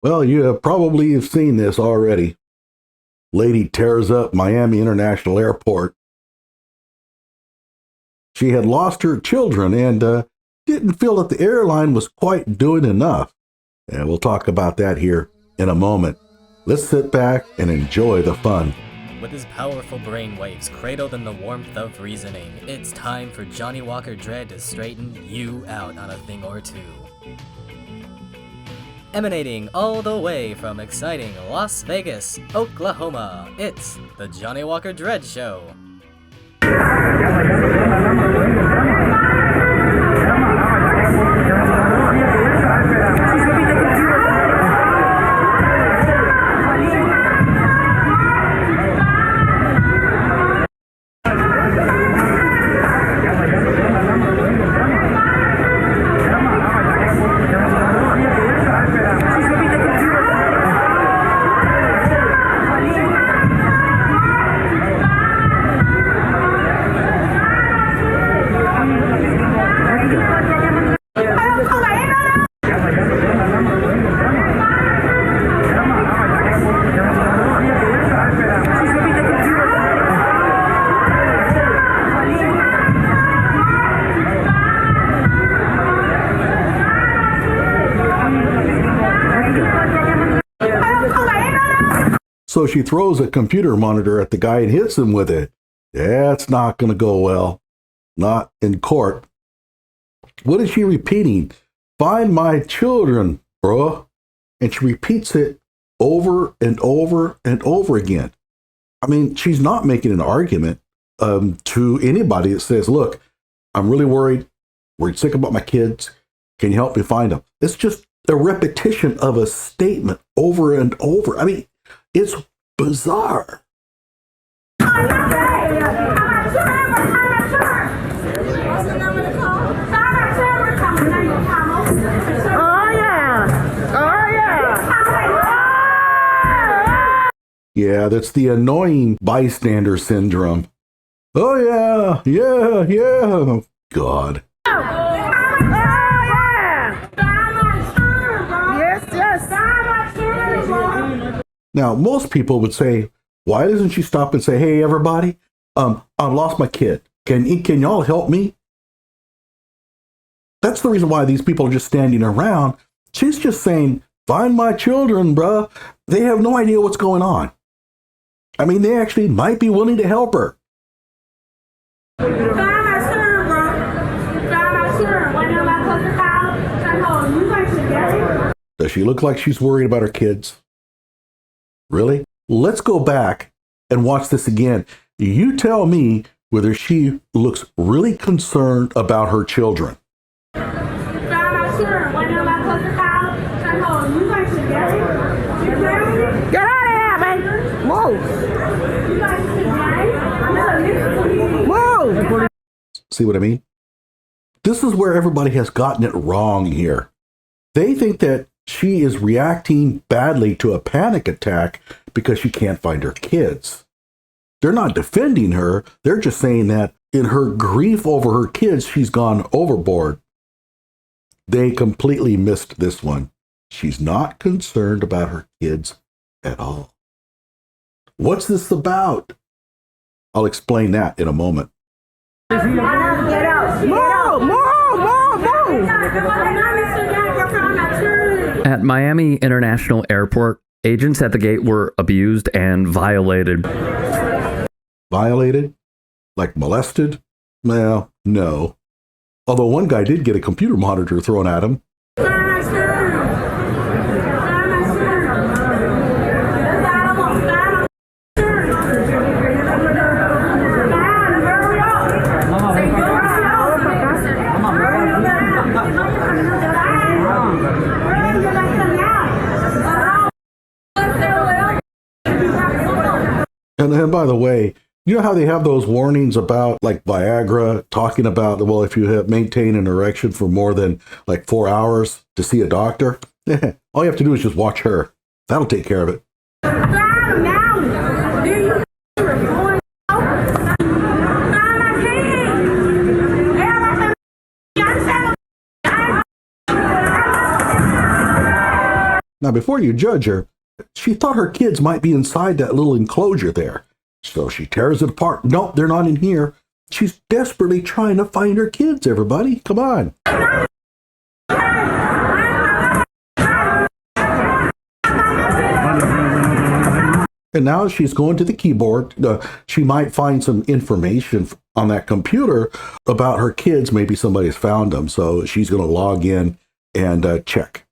Well, you have probably seen this already. Lady tears up Miami International Airport. She had lost her children and didn't feel that the airline was quite doing enough. And we'll talk about that here in a moment. Let's sit back and enjoy the fun. With his powerful brainwaves cradled in the warmth of reasoning, it's time for Johnny Walker Dread to straighten you out on a thing or two. Emanating all the way from exciting Las Vegas, Oklahoma, it's the Johnny Walker Dread Show. So she throws a computer monitor at the guy and hits him with it. That's not going to go well. Not in court. What is she repeating? Find my children, bruh. And she repeats it over and over and over again. I mean, she's not making an argument to anybody that says, look, I'm really worried. We're sick about my kids. Can you help me find them? It's just a repetition of a statement over and over. I mean, it's bizarre. Yeah, that's the annoying bystander syndrome. Oh, yeah. God. Now, most people would say, why doesn't she stop and say, hey, everybody, I've lost my kid. Can y'all help me? That's the reason why these people are just standing around. She's just saying, find my children, bruh. They have no idea what's going on. I mean, they actually might be willing to help her. Does she look like she's worried about her kids? Really? Let's go back and watch this again. You tell me whether she looks really concerned about her children. Get out of here, man! Move! Move! See what I mean? This is where everybody has gotten it wrong here. They think that she is reacting badly to a panic attack because she can't find her kids. They're not defending her. They're just saying that in her grief over her kids, she's gone overboard. They completely missed this one. She's not concerned about her kids at all. What's this about? I'll explain that in a moment. Get out! Move! At Miami International Airport, agents at the gate were abused and violated. Violated? Like molested? Well, no. Although one guy did get a computer monitor thrown at him. And by the way, you know how they have those warnings about like Viagra talking about, well, if you have maintained an erection for more than like 4 hours to see a doctor, all you have to do is just watch her. That'll take care of it. Now, before you judge her, she thought her kids might be inside that little enclosure there. So she tears it apart. Nope, they're not in here. She's desperately trying to find her kids, everybody. Come on. And now she's going to the keyboard. She might find some information on that computer about her kids. Maybe somebody's found them. So she's going to log in and check.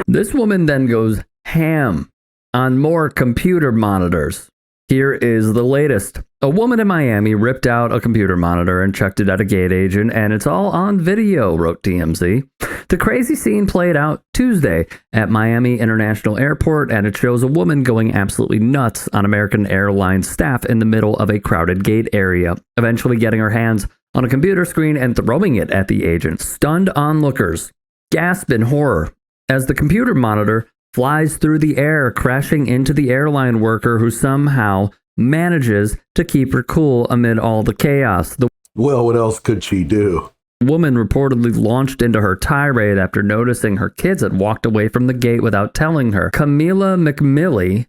This woman then goes ham on more computer monitors. Here is the latest. A woman in Miami ripped out a computer monitor and checked it at a gate agent, and it's all on video, wrote TMZ. The crazy scene played out Tuesday at Miami International Airport, and it shows a woman going absolutely nuts on American Airlines staff in the middle of a crowded gate area, eventually getting her hands on a computer screen and throwing it at the agent. Stunned onlookers gasp in horror as the computer monitor flies through the air, crashing into the airline worker who somehow manages to keep her cool amid all the chaos. The Well, what else could she do? woman reportedly launched into her tirade after noticing her kids had walked away from the gate without telling her. Camila McMillie,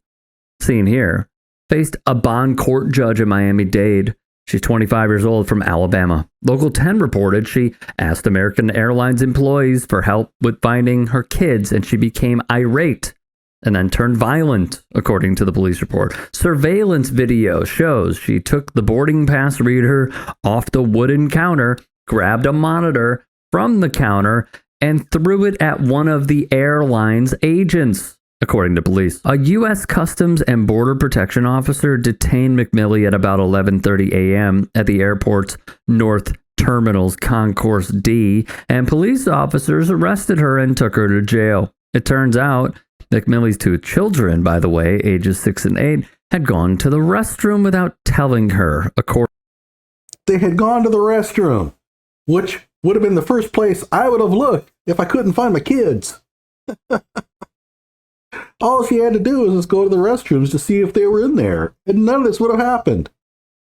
seen here, faced a bond court judge in Miami-Dade. She's 25 years old from Alabama. Local 10 reported she asked American Airlines employees for help with finding her kids, and she became irate and then turned violent, according to the police report. Surveillance video shows she took the boarding pass reader off the wooden counter, grabbed a monitor from the counter, and threw it at one of the airline's agents, according to police. A U.S. Customs and Border Protection officer detained McMillie at about 11:30 a.m. at the airport's North Terminal's Concourse D, and police officers arrested her and took her to jail. It turns out McMillie's two children, by the way, ages 6 and 8, had gone to the restroom without telling her. They had gone to the restroom, which would have been the first place I would have looked if I couldn't find my kids. All she had to do was just go to the restrooms to see if they were in there, and none of this would have happened.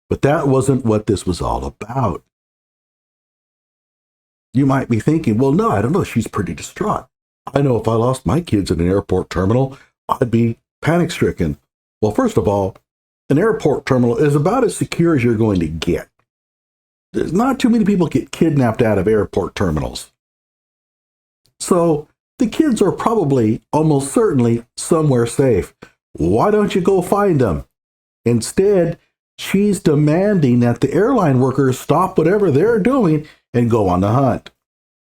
But that wasn't what this was all about. You might be thinking, well, no, I don't know, she's pretty distraught. I know if I lost my kids in an airport terminal, I'd be panic-stricken. Well, first of all, an airport terminal is about as secure as you're going to get. There's not too many people get kidnapped out of airport terminals. So the kids are probably, almost certainly, somewhere safe. Why don't you go find them? Instead, she's demanding that the airline workers stop whatever they're doing and go on the hunt.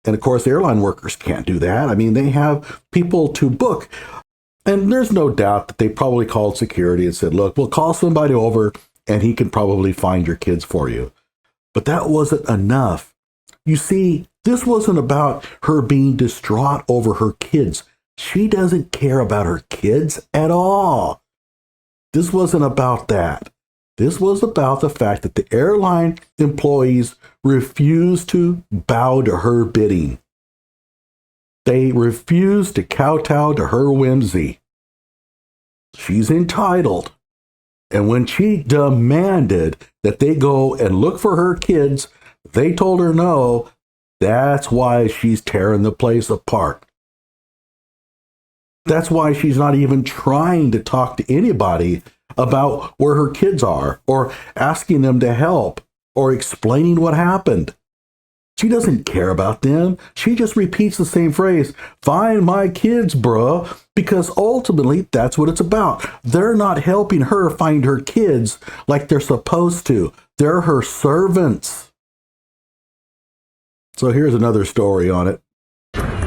And of course, airline workers can't do that. I mean, they have people to book. And there's no doubt that they probably called security and said, look, we'll call somebody over and he can probably find your kids for you. But that wasn't enough. You see, this wasn't about her being distraught over her kids. She doesn't care about her kids at all. This wasn't about that. This was about the fact that the airline employees refused to bow to her bidding. They refused to kowtow to her whimsy. She's entitled. And when she demanded that they go and look for her kids, they told her no. That's why she's tearing the place apart. That's why she's not even trying to talk to anybody about where her kids are, or asking them to help, or explaining what happened. She doesn't care about them. She just repeats the same phrase, find my kids, bruh, because ultimately that's what it's about. They're not helping her find her kids like they're supposed to. They're her servants. So here's another story on it.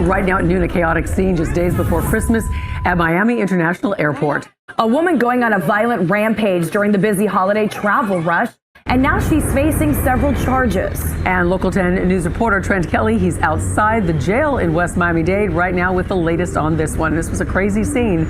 Right now at noon, a chaotic scene just days before Christmas at Miami International Airport. A woman going on a violent rampage during the busy holiday travel rush, and now she's facing several charges. And Local 10 News reporter Trent Kelly, he's outside the jail in West Miami-Dade right now with the latest on this one. This was a crazy scene.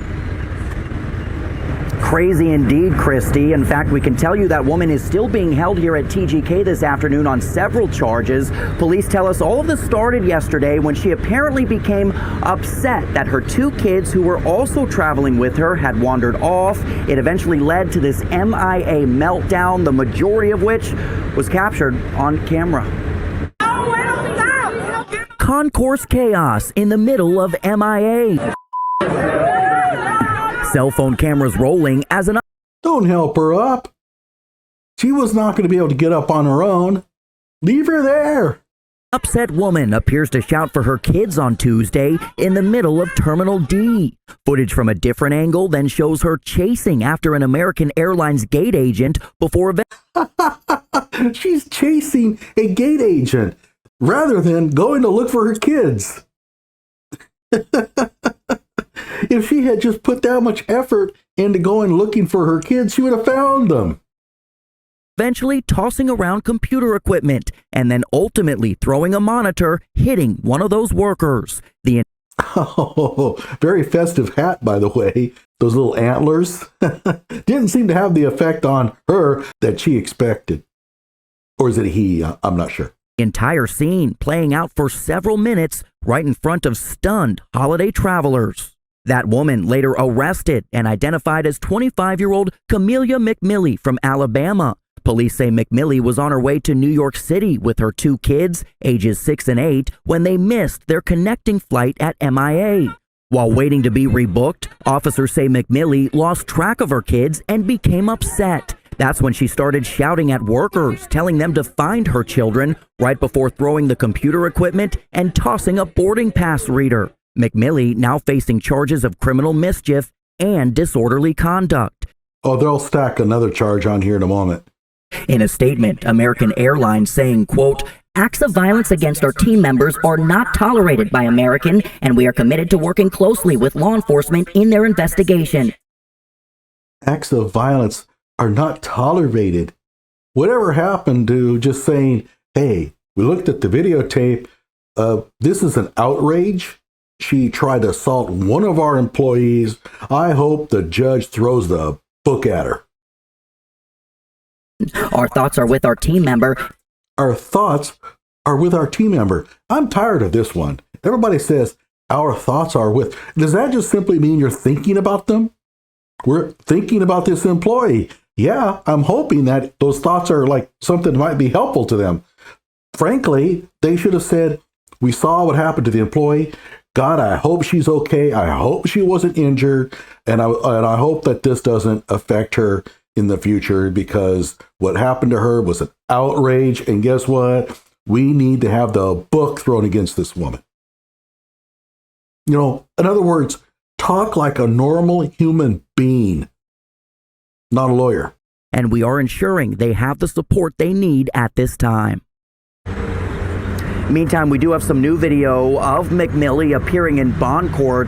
Crazy indeed, Christy. In fact, we can tell you that woman is still being held here at TGK this afternoon on several charges. Police tell us all of this started yesterday when she apparently became upset that her two kids, who were also traveling with her, had wandered off. It eventually led to this MIA meltdown, the majority of which was captured on camera. Concourse chaos in the middle of MIA. Cell phone cameras rolling as an Don't help her up. She was not going to be able to get up on her own. Leave her there. upset woman appears to shout for her kids on Tuesday in the middle of Terminal D. Footage from a different angle then shows her chasing after an American Airlines gate agent before She's chasing a gate agent rather than going to look for her kids. If she had just put that much effort into going looking for her kids, she would have found them. eventually tossing around computer equipment and then ultimately throwing a monitor, hitting one of those workers. The Oh, very festive hat, by the way. Those little antlers didn't seem to have the effect on her that she expected. Or is it he? I'm not sure. entire scene playing out for several minutes right in front of stunned holiday travelers. That woman later arrested and identified as 25-year-old Camelia McMillie from Alabama. Police say McMillie was on her way to New York City with her two kids, ages 6 and 8, when they missed their connecting flight at MIA. While waiting to be rebooked, officers say McMillie lost track of her kids and became upset. That's when she started shouting at workers, telling them to find her children, right before throwing the computer equipment and tossing a boarding pass reader. McMillie now facing charges of criminal mischief and disorderly conduct. Oh, they'll stack another charge on here in a moment. In a statement, American Airlines saying, quote, "Acts of violence against our team members are not tolerated by American, and we are committed to working closely with law enforcement in their investigation." Acts of violence are not tolerated. Whatever happened to just saying, hey, we looked at the videotape, this is an outrage. She tried to assault one of our employees. I hope the judge throws the book at her. Our thoughts are with our team member. Our thoughts are with our team member. I'm tired of this one. Everybody says, our thoughts are with. Does that just simply mean you're thinking about them? We're thinking about this employee. Yeah, I'm hoping that those thoughts are like something that might be helpful to them. Frankly, they should have said, we saw what happened to the employee. God, I hope she's okay. I hope she wasn't injured. And I hope that this doesn't affect her in the future, because what happened to her was an outrage. And guess what? We need to have the book thrown against this woman. You know, in other words, talk like a normal human being, not a lawyer. And we are ensuring they have the support they need at this time. Meantime, we do have some new video of McMillie appearing in bond court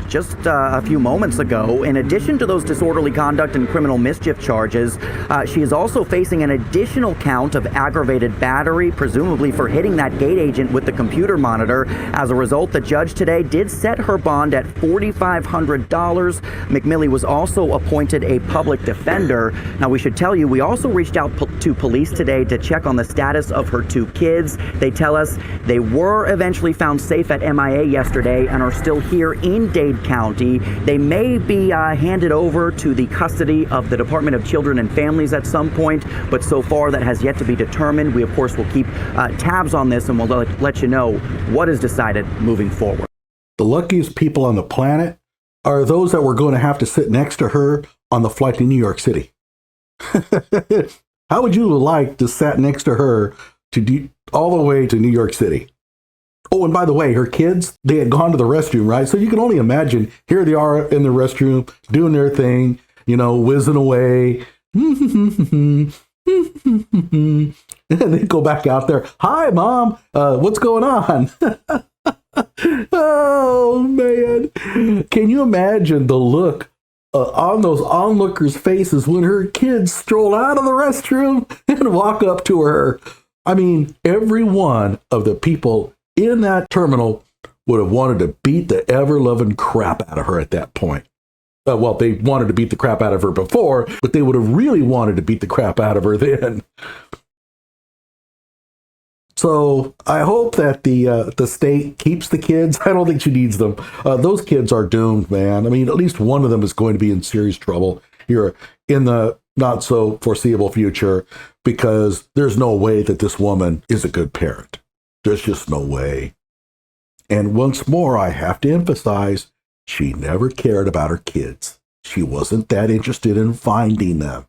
just a few moments ago. In addition to those disorderly conduct and criminal mischief charges, she is also facing an additional count of aggravated battery, presumably for hitting that gate agent with the computer monitor. As a result, the judge today did set her bond at $4,500. McMillie was also appointed a public defender. Now, we should tell you, we also reached out to police today to check on the status of her two kids. They tell us they were eventually found safe at MIA yesterday and are still here in Dade County. They may be handed over to the custody of the Department of Children and Families at some point, but so far that has yet to be determined. We, of course, will keep tabs on this, and we'll let you know what is decided moving forward. The luckiest people on the planet are those that were going to have to sit next to her on the flight to New York City. How would you like to sit next to her all the way to New York City? Oh, and by the way, her kids, they had gone to the restroom, right? So you can only imagine, here they are in the restroom doing their thing, you know, whizzing away. And they go back out there. Hi, Mom. What's going on? Oh, man. Can you imagine the look on those onlookers' faces when her kids stroll out of the restroom and walk up to her? I mean, every one of the people in that terminal would have wanted to beat the ever-loving crap out of her at that point. Well, they wanted to beat the crap out of her before, but they would have really wanted to beat the crap out of her then. So I hope that the state keeps the kids. I don't think she needs them. Those kids are doomed, man. I mean, at least one of them is going to be in serious trouble here in the not so foreseeable future, because there's no way that this woman is a good parent. There's just no way. And once more, I have to emphasize, She never cared about her kids. She wasn't that interested in finding them.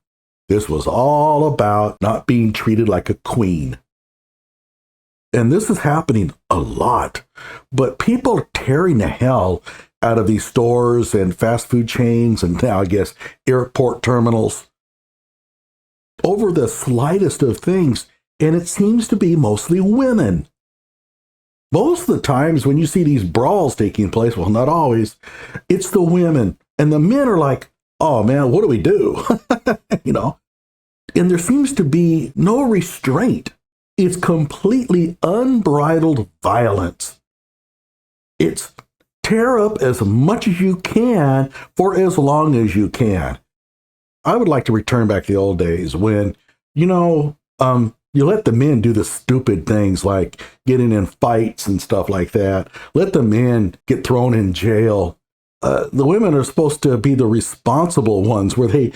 This was all about not being treated like a queen. And this is happening a lot. But people are tearing the hell out of these stores and fast food chains and now, I guess, airport terminals over the slightest of things. And it seems to be mostly women. Most of the times when you see these brawls taking place, well, not always, it's the women. And the men are like, oh man, what do we do? You know? And there seems to be no restraint. It's completely unbridled violence. It's tear up as much as you can for as long as you can. I would like to return back to the old days when, you let the men do the stupid things like getting in fights and stuff like that. Let the men get thrown in jail. The women are supposed to be the responsible ones where they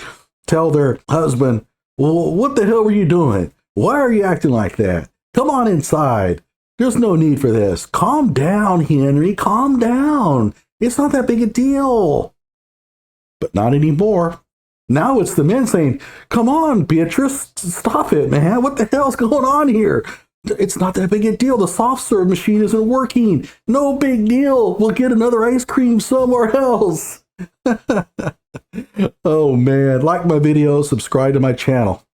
tell their husband, well, what the hell were you doing? Why are you acting like that? Come on inside. There's no need for this. Calm down, Henry. Calm down. It's not that big a deal. But not anymore. Now it's the men saying, come on, Beatrice, stop it, man. What the hell's going on here? It's not that big a deal. The soft serve machine isn't working. No big deal. We'll get another ice cream somewhere else. Oh, man. Like my video, subscribe to my channel.